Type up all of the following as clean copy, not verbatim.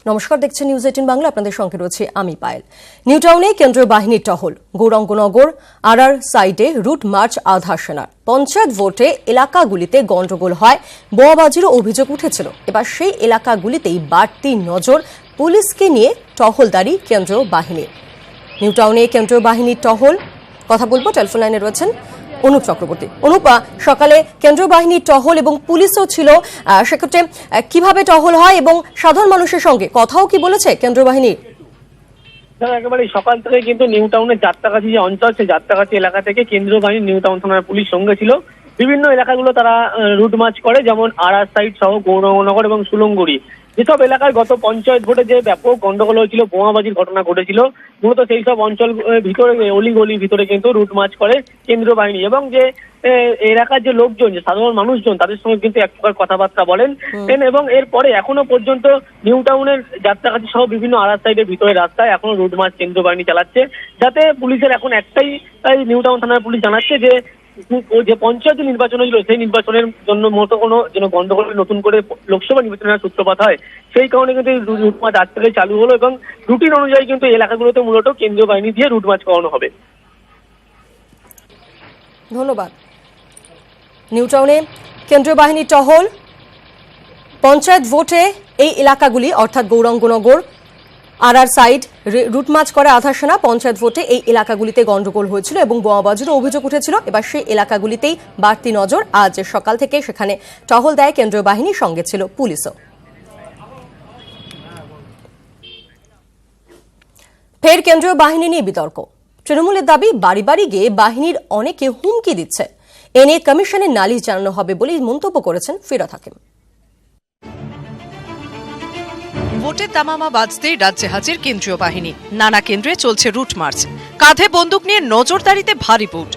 নমস্কার, দেখছেন নিউজ 18 বাংলা। আপনাদের সঙ্গে রয়েছে আমি পায়েল। নিউ টাউনে কেন্দ্রীয় বাহিনীর টহল, গৌরাঙ্গনগর আরআর সাইডে রুট মার্চ আধার সেনার। পঞ্চায়েত ভোটে এলাকাগুলিতে গন্ডগোল হয়, বোমাবাজিরও অভিযোগ উঠেছিল। এবার সেই এলাকাগুলিতেই বাড়তি নজর পুলিশকে নিয়ে টহলদারি কেন্দ্রীয় বাহিনীর। নিউ টাউনে কেন্দ্রীয় বাহিনীর টহল, কথা বলবো, টেলিফোন লাইনে রয়েছেন অনুপ চক্রবর্তী। অনুপা, সকালে কেন্দ্রীয় বাহিনীর টহল এবং পুলিশও ছিল, সেক্ষেত্রে কিভাবে টহল হয় এবং সাধারণ মানুষের সঙ্গে কথাও কি বলেছে কেন্দ্রীয় বাহিনী? একেবারে সকাল থেকে কিন্তু নিউ টাউনের যাত্রাগাছি যে অঞ্চল, সেই যাত্রাগাছি এলাকা থেকে কেন্দ্রীয় বাহিনী নিউ টাউন থানার পুলিশ সঙ্গে ছিল। বিভিন্ন এলাকাগুলো তারা রুট মার্চ করে, যেমন আরআর সাইড সহ গৌরাঙ্গনগর এবং সুলঙ্গুড়ি, যেসব এলাকায় গত পঞ্চায়েত ভোটে যে ব্যাপক গন্ডগোল হয়েছিল, বোমাবাজির ঘটনা ঘটেছিল, মূলত সেই সব অঞ্চল ভিতরে অলিগলির ভিতরে কিন্তু রুট মার্চ করে কেন্দ্রীয় বাহিনী। এবং যে এলাকার যে লোকজন, যে সাধারণ মানুষজন, তাদের সঙ্গে কিন্তু এক প্রকার কথাবার্তা বলেন। এবং এরপরে এখনো পর্যন্ত নিউ টাউনের যাত্রাগাছি সহ বিভিন্ন আরআর সাইডের ভিতরে রাস্তায় এখনো রুট মার্চ কেন্দ্রীয় বাহিনী চালাচ্ছে, যাতে পুলিশের এখন একটাই নিউ টাউন থানার পুলিশ জানাচ্ছে যে পঞ্চায়েত নির্বাচন হয়েছিল, সেই নির্বাচনের জন্য মতো কোনো যেন গন্ডগোল নতুন করে লোকসভা নির্বাচনের সূত্রপাত হয়, সেই কারণে কিন্তু রুট মার্চ আজ থেকে চালু হলো। এবং রুটিন অনুযায়ী কিন্তু এলাকাগুলোতে মূলত কেন্দ্রীয় বাহিনী দিয়ে রুট মার্চ করানো হবে। ধন্যবাদ। নিউ টাউনে কেন্দ্রীয় বাহিনীর টহল, পঞ্চায়েত ভোটে এই এলাকাগুলি অর্থাৎ Gaurangnagar RR side route march করে আধার সেনা। পঞ্চায়েত ভোটে এই এলাকাগুলিতে গন্ডগোল হয়েছিল এবং বোমাবাজিরও অভিযোগ উঠেছিল। এবার সেই এলাকাগুলিতেই বাড়তি নজর। আজ সকাল থেকে সেখানে টহল দেয় কেন্দ্রীয় বাহিনীর, সঙ্গে ছিল পুলিশও। ফের কেন্দ্রীয় বাহিনী নিয়ে বিতর্ক। তৃণমূলের দাবি, বাড়ি বাড়ি গিয়ে বাহিনীর অনেকে হুমকি দিচ্ছে। এ নিয়ে কমিশনে নালিশ জানানো হবে বলে মন্তব্য করেছেন ফিরহাদ হাকিম। ভোটের দামামা বাজতেই রাজ্যে হাজির কেন্দ্রীয় বাহিনী। নানা কেন্দ্রে চলছে রুট মার্চ, কাঁধে বন্দুক নিয়ে নজরদারিতে ভারী বুট।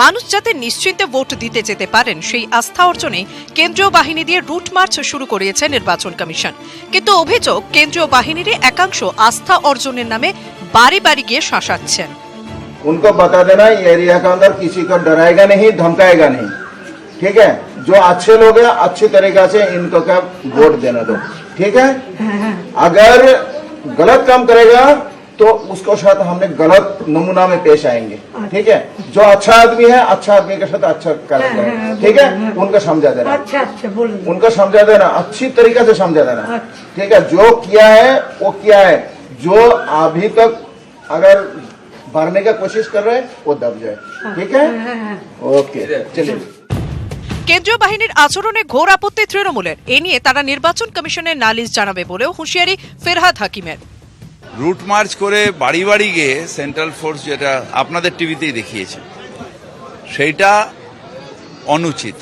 মানুষ যাতে নিশ্চিন্তে ভোট দিতে যেতে পারেন, সেই আস্থা অর্জনে কেন্দ্রীয় বাহিনী দিয়ে রুট মার্চ শুরু করিয়েছে নির্বাচন কমিশন। কিন্তু অভিযোগ, কেন্দ্রীয় বাহিনীর একাংশ আস্থা অর্জনের নামে বাড়ি বাড়ি গিয়ে শাসাচ্ছেন। उनको बता देना ये एरिया के अंदर किसी को डराएगा नहीं, धमकाएगा नहीं, ठीक है। जो अच्छे लोग हैं अच्छी तरीका से इनको क्या वोट देने दो, ठीक है। अगर गलत काम करेगा तो उसको साथ हमने गलत नमूना में पेश आएंगे, ठीक है। जो अच्छा आदमी है अच्छा आदमी के साथ अच्छा करेंगे, ठीक है। उनको समझा देना, उनको समझा देना, अच्छी तरीका से समझा देना, ठीक है। जो किया है वो किया है, जो अभी तक अगर भरने का कोशिश कर रहे हैं वो दब जाए, ठीक है। ओके, चलिए। কেন্দ্রীয় বাহিনীর আচরণে ঘোর আপত্তি তৃণমূলের। এ নিয়ে তারা নির্বাচন কমিশনের নালিশ জানাবে বলেও হুঁশিয়ারি ফিরহাদ হাকিমের। রুট মার্চ করে বাড়ি বাড়ি গিয়ে সেন্ট্রাল ফোর্স, যেটা আপনাদের টিভিতেই দেখিয়েছে, সেইটা অনুচিত।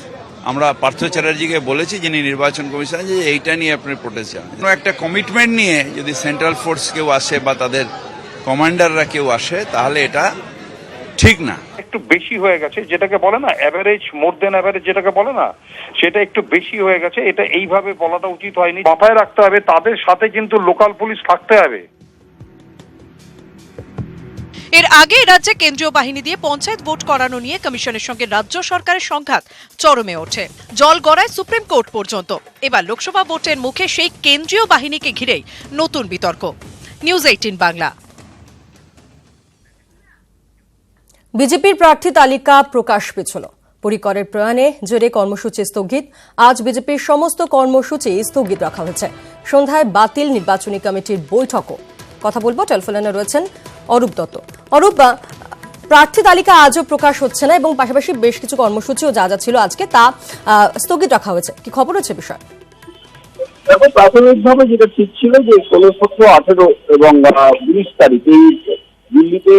আমরা পার্থ চ্যাটার্জিকে বলেছি, যিনি নির্বাচন কমিশনার, যে এইটা নিয়ে আপনি প্রোটেস্ট জানান। একটা কমিটমেন্ট নিয়ে যদি সেন্ট্রাল ফোর্স কেউ আসে বা তাদের কমান্ডাররা কেউ আসে, তাহলে এটা ঠিক না। একটু বেশি হয়ে গেছে, যেটাকে বলে না অ্যাভারেজ, মোর দেন অ্যাভারেজ যেটাকে বলে না, সেটা একটু বেশি হয়ে গেছে। এটা এইভাবে বলাটা উচিত হয়নি। মাথায় রাখতে হবে তাদের সাথে কিন্তু লোকাল পুলিশ থাকতে হবে। এর আগে রাজ্যে কেন্দ্রীয় বাহিনী দিয়ে পঞ্চায়েত ভোট করানো নিয়ে কমিশনের সঙ্গে রাজ্য সরকারের সংঘাত চরমে ওঠে, জল গড়ায় সুপ্রিম কোর্ট পর্যন্ত। এবার লোকসভা ভোটের মুখে সেই কেন্দ্রীয় বাহিনীকে ঘিরেই নতুন বিতর্ক। নিউজ 18 বাংলা। বিজেপির প্রার্থী তালিকা প্রকাশ পেছল। পরিকরের প্রয়াণে জেরে কর্মসূচি স্থগিত। আজ বিজেপির সমস্ত কর্মসূচি স্থগিত রাখা হয়েছে। সন্ধ্যায় বাতিল নির্বাচনী কমিটির বৈঠকও। কথা বলবো, টেলিফোন লাইনে রয়েছেন অরূপ দত্ত। অরূপ, প্রার্থী তালিকা আজও প্রকাশ হচ্ছে না এবং পাশাপাশি বেশ কিছু কর্মসূচিও যা যা ছিল আজকে তা স্থগিত রাখা হয়েছে, কি খবর হচ্ছে বিষয়? দেখো, প্রাথমিকভাবে যেটা ঠিক ছিল যে 16, 17, 18 এবং 19 তারিখ এই দিল্লিতে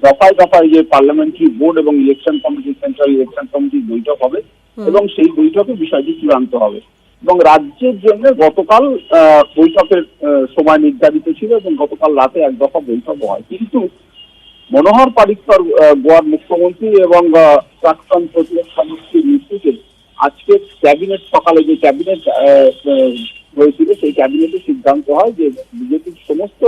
দফায় দফায় যে পার্লামেন্টারি বোর্ড এবং ইলেকশন কমিটি, সেন্ট্রাল ইলেকশন কমিটির বৈঠক হবে এবং সেই বৈঠকে বিষয়টি চূড়ান্ত হবে। এবং রাজ্যের জন্য গতকাল বৈঠকের সময় নির্ধারিত ছিল এবং গতকাল রাতে এক দফা বৈঠক হয়। কিন্তু মনোহর পারিক্কর, গোয়ার মুখ্যমন্ত্রী এবং প্রাক্তন প্রতিরক্ষা মন্ত্রীর মৃত্যুতে আজকে ক্যাবিনেট, সকালে যে ক্যাবিনেট হয়েছিল সেই ক্যাবিনেটে সিদ্ধান্ত হয় যে বিজেপির সমস্ত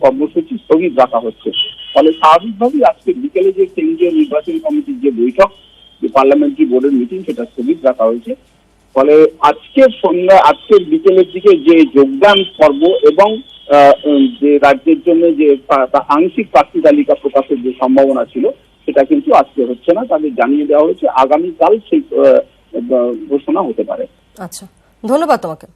কর্মসূচি স্থগিত রাখা হচ্ছে। ফলে স্বাভাবিকভাবেই আজকে বিকেলে যে কেন্দ্রীয় নির্বাচনী কমিটির যে বৈঠক, যে পার্লামেন্টারি বোর্ডের মিটিং, সেটা স্থগিত রাখা হয়েছে। ফলে আজকের বিকেলের দিকে যে যোগদান পর্ব এবং যে রাজ্যের জন্য যে আংশিক প্রার্থী তালিকা প্রকাশের যে সম্ভাবনা ছিল সেটা কিন্তু আজকে হচ্ছে না। তাদের জানিয়ে দেওয়া হয়েছে আগামীকাল সেই ঘোষণা হতে পারে। আচ্ছা, ধন্যবাদ তোমাকে।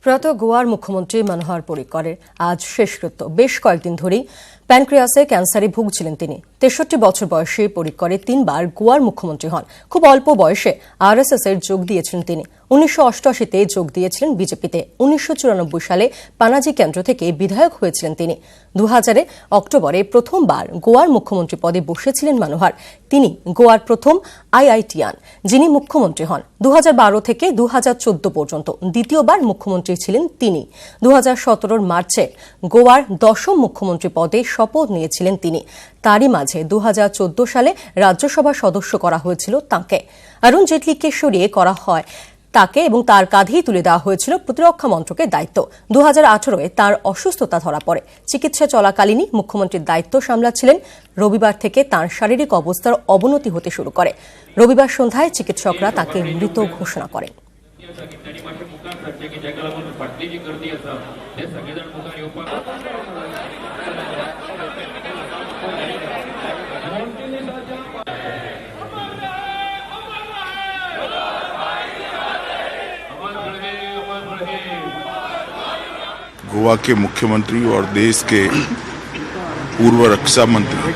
প্রয়াত গোয়ার মুখ্যমন্ত্রী মনোহর পরিকরের আজ শেষকৃত্য। বেশ কয়েকদিন ধরেই প্যানক্রিয়াসে ক্যান্সারে ভুগছিলেন তিনি। 63 বছর বয়সে পরিকরে 3বার গোয়ার মুখ্যমন্ত্রী হন। খুব অল্প বয়সে আরএসএস এর যোগ দিয়েছিলেন তিনি। 1988-তে যোগ দিয়েছিলেন বিজেপিতে। 1994 সালে পানাজি কেন্দ্র থেকে বিধায়ক হয়েছিলেন তিনি। 2000 অক্টোবরে প্রথমবার গোয়ার মুখ্যমন্ত্রী পদে বসেছিলেন মনোহর। তিনি গোয়ার প্রথম আইআইটিয়ান যিনি মুখ্যমন্ত্রী হন। 2012 থেকে 2014 পর্যন্ত দ্বিতীয়বার মুখ্যমন্ত্রী ছিলেন তিনি। 2017 মার্চে গোয়ার 10ম মুখ্যমন্ত্রী পদে শপথ নিয়েছিলেন তিনি। তারই মাঝে 2014 সালে রাজ্যসভার সদস্য করা হয়েছিল তাঁকে। অরুণ জেটলিকে সরিয়ে করা হয় তাকে এবং তার কাঁধেই তুলে দেওয়া হয়েছিল প্রতিরক্ষা মন্ত্রকের দায়িত্ব। 2018-এ তার অসুস্থতা ধরা পড়ে। চিকিৎসা চলাকালীনই মুখ্যমন্ত্রীর দায়িত্ব সামলাচ্ছিলেন। রবিবার থেকে তাঁর শারীরিক অবস্থার অবনতি হতে শুরু করে। রবিবার সন্ধ্যায় চিকিৎসকরা তাকে মৃত ঘোষণা করেন। गोवा के मुख्यमंत्री और देश के पूर्व रक्षा मंत्री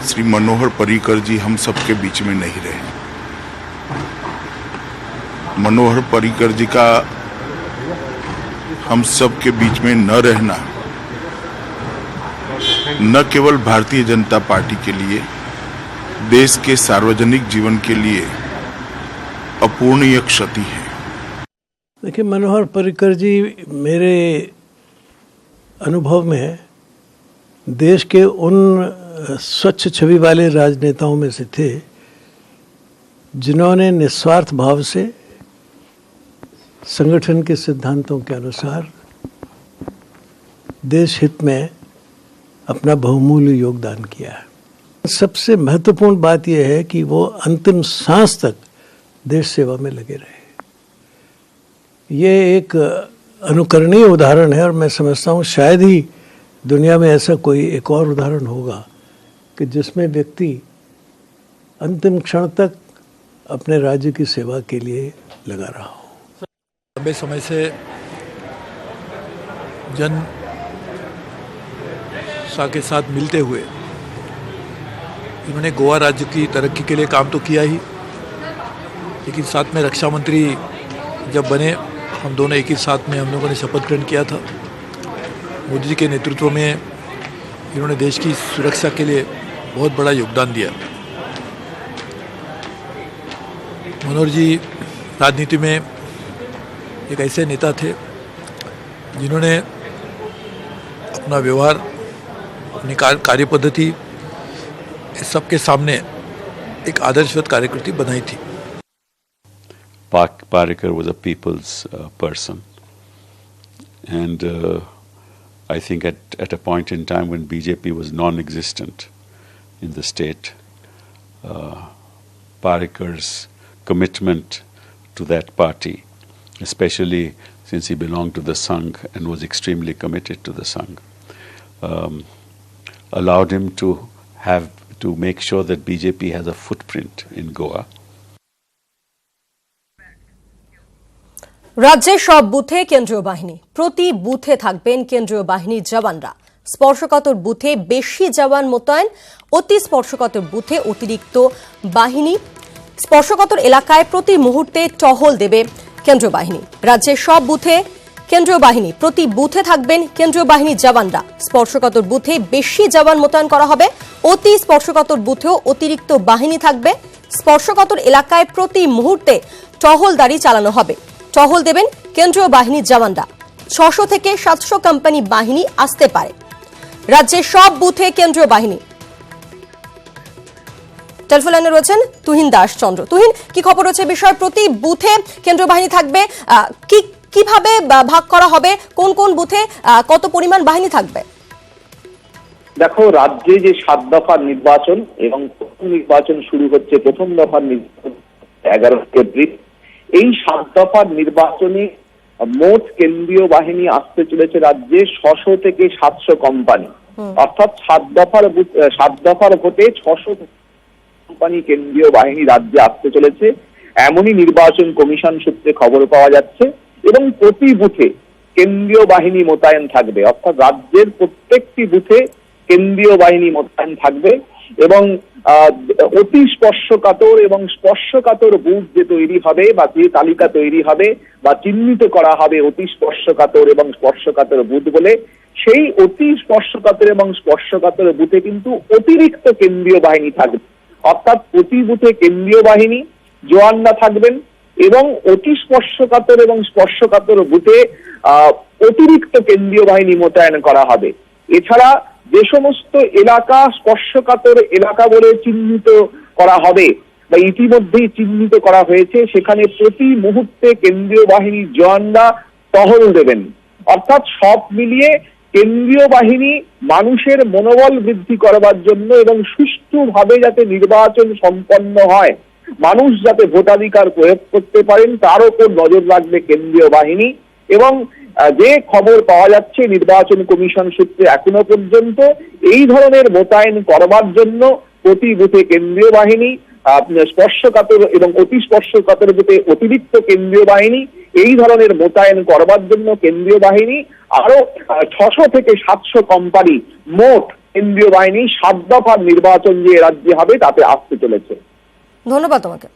श्री मनोहर पर्रिकर जी हम सबके बीच में नहीं रहे। मनोहर पर्रिकर जी का हम सब के बीच में न रहना न केवल भारतीय जनता पार्टी के लिए, देश के सार्वजनिक जीवन के लिए अपूर्णीय क्षति है। देखिए, मनोहर पर्रिकर जी मेरे अनुभव में देश के उन स्वच्छ छवि वाले राजनेताओं में से थे जिन्होंने निस्वार्थ भाव से संगठन के सिद्धांतों के अनुसार देश हित में अपना बहुमूल्य योगदान किया है। सबसे महत्वपूर्ण बात यह है कि वो अंतिम सांस तक देश सेवा में लगे रहे। ये एक अनुकरणीय उदाहरण है और मैं समझता हूँ शायद ही दुनिया में ऐसा कोई एक और उदाहरण होगा कि जिसमें व्यक्ति अंतिम क्षण तक अपने राज्य की सेवा के लिए लगा रहा हो। लंबे समय से जनता के साथ मिलते हुए इन्होंने गोवा राज्य की तरक्की के लिए काम तो किया ही, लेकिन साथ में रक्षा मंत्री जब बने हम दोनों एक ही साथ में हम लोगों ने शपथ ग्रहण किया था। मोदी जी के नेतृत्व में इन्होंने देश की सुरक्षा के लिए बहुत बड़ा योगदान दिया। मनोहर जी राजनीति में एक ऐसे नेता थे जिन्होंने अपना व्यवहार, अपनी कार्य पद्धति सबके सामने एक आदर्शवत कार्यकृति बनाई थी। Parikar was a people's person, and I think at a point in time when BJP was non-existent in the state, Parikar's commitment to that party, especially since he belonged to the Sangh and was extremely committed to the Sangh, allowed him to make sure that BJP has a footprint in Goa. রাজ্যের সব বুথে কেন্দ্রীয় বাহিনী। প্রতি বুথে থাকবেন কেন্দ্রীয় বাহিনীর জওয়ানরা। স্পর্শকাতর বুথে বেশি জওয়ান মোতায়েন, অতি স্পর্শকাতর বুথে অতিরিক্ত বাহিনী। স্পর্শকাতর এলাকায় প্রতি মুহূর্তে টহল দেবে কেন্দ্রীয় বাহিনী। রাজ্যের সব বুথে কেন্দ্রীয় বাহিনী। প্রতি বুথে থাকবেন কেন্দ্রীয় বাহিনীর জওয়ানরা। স্পর্শকাতর বুথে বেশি জওয়ান মোতায়েন করা হবে। অতি স্পর্শকাতর বুথেও অতিরিক্ত বাহিনী থাকবে। স্পর্শকাতর এলাকায় প্রতি মুহূর্তে টহলদারি চালানো হবে। টহল দেবেন কেন্দ্রীয় বাহিনীর জওয়ানরা। 600 থেকে 700 কোম্পানি বাহিনী আসতে পারে। রাজ্যের সব বুথে কেন্দ্রীয় বাহিনী। টেলিফোন লাইনে রয়েছেন তুহিন দাস চন্দ্র। তুহিন, কি খবর রয়েছে বিষয়? প্রতি বুথে কেন্দ্রীয় বাহিনী থাকবে, কিভাবে ভাগ করা হবে, কোন কোন বুথে কত পরিমাণ বাহিনী থাকবে? দেখো, রাজ্যে যে 7 দফার নির্বাচন এবং প্রথম নির্বাচন শুরু হচ্ছে, প্রথম দফার নির্বাচন 11 এপ্রিল। এই 7 দফার নির্বাচনে মোট কেন্দ্রীয় বাহিনী আসতে চলেছে রাজ্যে 600 থেকে 700 কোম্পানি, অর্থাৎ 7 দফার ভোটে 600 কোম্পানি কেন্দ্রীয় বাহিনী রাজ্যে আসতে চলেছে, এমনই নির্বাচন কমিশন সূত্রে খবর পাওয়া যাচ্ছে। এবং প্রতি বুথে কেন্দ্রীয় বাহিনী মোতায়েন থাকবে, অর্থাৎ রাজ্যের প্রত্যেকটি বুথে কেন্দ্রীয় বাহিনী মোতায়েন থাকবে। এবং অতি স্পর্শকাতর এবং স্পর্শকাতর বুথ যে তৈরি হবে বা যে তালিকা তৈরি হবে বা চিহ্নিত করা হবে অতি স্পর্শকাতর এবং স্পর্শকাতর বুথ বলে, সেই অতি স্পর্শকাতর এবং স্পর্শকাতর বুথে কিন্তু অতিরিক্ত কেন্দ্রীয় বাহিনী থাকবে, অর্থাৎ প্রতি বুথে কেন্দ্রীয় বাহিনী জওয়ানরা থাকবেন এবং অতি স্পর্শকাতর এবং স্পর্শকাতর বুথে অতিরিক্ত কেন্দ্রীয় বাহিনী মোতায়েন করা হবে। এছাড়া যে সমস্ত এলাকা স্পর্শকাতর এলাকা বলে চিহ্নিত করা হবে বা ইতিমধ্যেই চিহ্নিত করা হয়েছে, সেখানে প্রতি মুহূর্তে কেন্দ্রীয় বাহিনীর জওয়ানরা টহল দেবেন। অর্থাৎ সব মিলিয়ে কেন্দ্রীয় বাহিনী মানুষের মনোবল বৃদ্ধি করবার জন্য এবং সুষ্ঠুভাবে যাতে নির্বাচন সম্পন্ন হয়, মানুষ যাতে ভোটাধিকার প্রয়োগ করতে পারেন তার উপর নজর রাখবে কেন্দ্রীয় বাহিনী। এবং যে খবর পাওয়া যাচ্ছে নির্বাচন কমিশন সূত্রে এখনো পর্যন্ত, এই ধরনের মোতায়েন করবার জন্য প্রতি বুথে কেন্দ্রীয় বাহিনী, স্পর্শকাতর এবং অতি স্পর্শকাতর বুথে অতিরিক্ত কেন্দ্রীয় বাহিনী, এই ধরনের মোতায়েন করবার জন্য কেন্দ্রীয় বাহিনী আরো 600 থেকে 700 কোম্পানি মোট কেন্দ্রীয় বাহিনী 7 দফার নির্বাচন যে রাজ্যে হবে তাতে আসতে চলেছে। ধন্যবাদ তোমাকে।